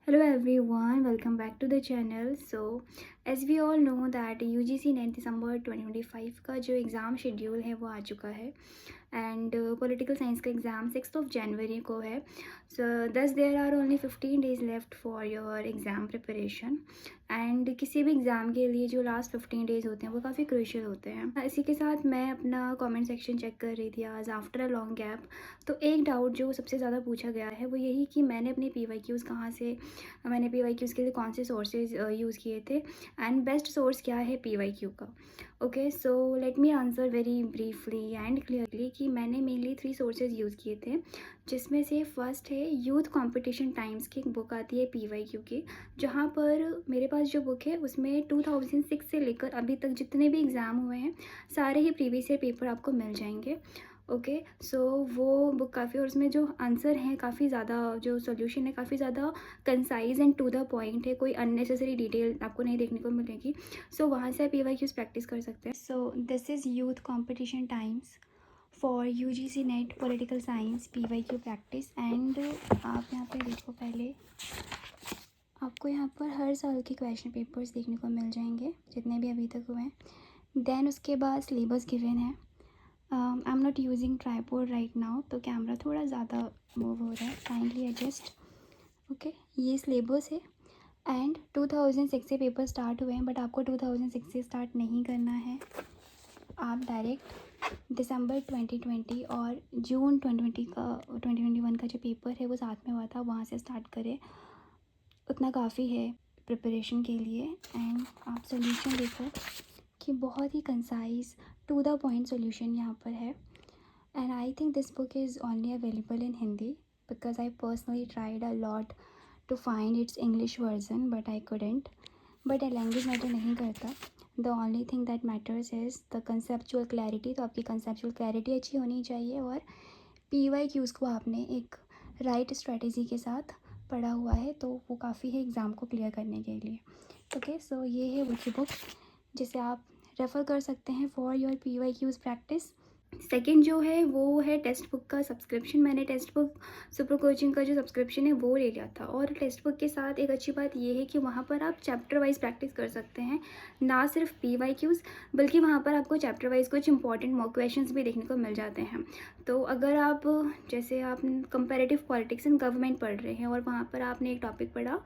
Hello everyone, welcome back to the channel. So as we all know that UGC NET दिसंबर 2025 का जो exam schedule है वो आ चुका है एंड पॉलिटिकल साइंस का एग्ज़ाम 6 जनवरी को है. So thus there are only 15 days left for your exam preparation and किसी भी एग्ज़ाम के लिए जो लास्ट 15 डेज़ होते हैं वो काफ़ी क्रूशियल होते हैं. इसी के साथ मैं अपना कमेंट सेक्शन चेक कर रही थी आज आफ्टर अ लॉन्ग गैप. तो एक डाउट जो सबसे ज़्यादा पूछा गया है वो यही कि मैंने अपने PYQs कहाँ से, मैंने PYQs के लिए कौन से सोर्सेज यूज़ किए थे एंड बेस्ट सोर्स क्या है PYQ का. Okay, so let me answer very briefly and clearly कि मैंने मेनली 3 सोर्सेज यूज़ किए थे, जिसमें से फर्स्ट है यूथ कंपटीशन टाइम्स की एक बुक आती है PYQ की, जहाँ पर मेरे पास जो बुक है उसमें 2006 से लेकर अभी तक जितने भी एग्ज़ाम हुए हैं सारे ही प्रीवियस ईयर पेपर आपको मिल जाएंगे. ओके, सो वो बुक काफ़ी, और उसमें जो आंसर हैं काफ़ी ज़्यादा, जो सॉल्यूशन है काफ़ी ज़्यादा concise and to the point है, कोई अननेसेसरी डिटेल आपको नहीं देखने को मिलेगी. सो वहाँ से आप PYQs प्रैक्टिस कर सकते हैं. So this is youth competition times for UGC net political science PYQ practice. And आप यहाँ पे देखो, पहले आपको यहाँ पर हर साल के क्वेश्चन पेपर्स देखने को मिल जाएंगे जितने भी अभी तक हुए हैं. देन उसके बाद सिलेबस गिवन है. I am not using tripod right now, तो कैमरा थोड़ा ज़्यादा मूव हो रहा है, काइंडली एडजस्ट. ओके, ये सिलेबस है एंड 2006 से पेपर स्टार्ट हुए हैं, बट आपको 2006 से स्टार्ट नहीं करना है. आप डायरेक्ट दिसंबर 2020 और जून 2021 का जो पेपर है वो साथ में हुआ था, वहाँ से स्टार्ट करें. उतना काफ़ी है प्रिपरेशन के लिए. एंड आप सोल्यूशन देखो कि बहुत ही concise to the point solution यहाँ पर है. And I think this book is only available in Hindi because I personally tried a lot to find its English version but I couldn't. But language matter नहीं करता. The only thing that matters is the conceptual clarity. तो आपकी conceptual clarity अच्छी होनी चाहिए और PYQs को आपने एक राइट स्ट्रेटेजी के साथ पढ़ा हुआ है, तो वो काफ़ी है एग्ज़ाम को क्लियर करने के लिए. ओके, सो ये है वो बुक जिसे आप रेफ़र कर सकते हैं for your PYQs practice. Second जो है वो है टेक्स्ट बुक का सब्सक्रिप्शन. मैंने टेक्स्ट बुक सुपर कोचिंग का जो सब्सक्रिप्शन है वो ले लिया था, और टेक्स्ट बुक के साथ एक अच्छी बात ये है कि वहाँ पर आप चैप्टर वाइज प्रैक्टिस कर सकते हैं, ना सिर्फ PYQs, बल्कि वहाँ पर आपको चैप्टर वाइज कुछ इंपॉर्टेंट मॉक क्वेश्चंस भी देखने को मिल जाते हैं. तो अगर आप, जैसे आप कंपैरेटिव पॉलिटिक्स एंड गवर्नमेंट पढ़ रहे हैं और वहाँ पर आपने एक टॉपिक पढ़ा,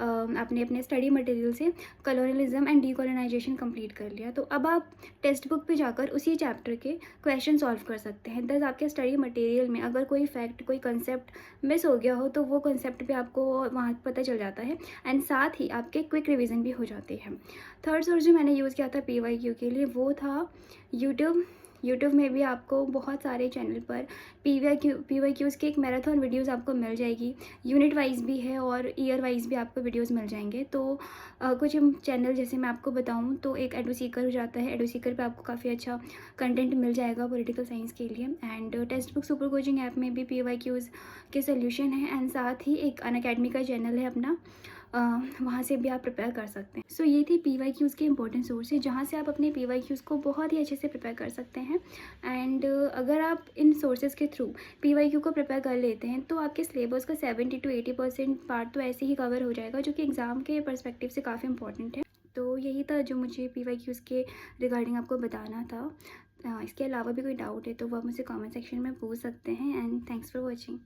आपने अपने स्टडी मटेरियल से कॉलोनियलिज्म एंड डीकोलोनाइजेशन कंप्लीट कर लिया, तो अब आप टेक्स्ट बुक पे जाकर उसी चैप्टर के क्वेश्चन सॉल्व कर सकते हैं. दस आपके स्टडी मटेरियल में अगर कोई फैक्ट, कोई कंसेप्ट मिस हो गया हो तो वो कंसेप्ट भी आपको वहाँ पता चल जाता है एंड साथ ही आपके क्विक रिवीजन भी हो जाते हैं. थर्ड सोर्स जो मैंने यूज़ किया था PYQ के लिए वो था यूट्यूब में भी आपको बहुत सारे चैनल पर PYQs की एक मैराथन वीडियोस आपको मिल जाएगी. यूनिट वाइज भी है और ईयर वाइज भी आपको वीडियोस मिल जाएंगे. तो कुछ चैनल जैसे मैं आपको बताऊं तो एक एडुसीकर जाता है, एडुसीकर पे आपको काफ़ी अच्छा कंटेंट मिल जाएगा पॉलिटिकल साइंस के लिए. And text book super coaching app में भी PYQs के सोल्यूशन है एंड साथ ही एक अनअकैडमी का चैनल है अपना, वहाँ से भी आप प्रिपेयर कर सकते हैं. सो ये थी PYQs के इंपॉर्टेंट सोर्स है जहाँ से आप अपने PYQs को बहुत ही अच्छे से प्रिपेयर कर सकते हैं. एंड अगर आप इन सोर्सेज के थ्रू PYQ को प्रिपेयर कर लेते हैं तो आपके सिलेबस का 70 to 80% पार्ट तो ऐसे ही कवर हो जाएगा, जो कि एग्ज़ाम के पर्सपेक्टिव से काफ़ी इंपॉर्टेंट है. तो यही था जो मुझे PYQs के रिगार्डिंग आपको बताना था. इसके अलावा भी कोई डाउट है तो वो आप मुझसे कमेंट सेक्शन में पूछ सकते हैं. And thanks for watching.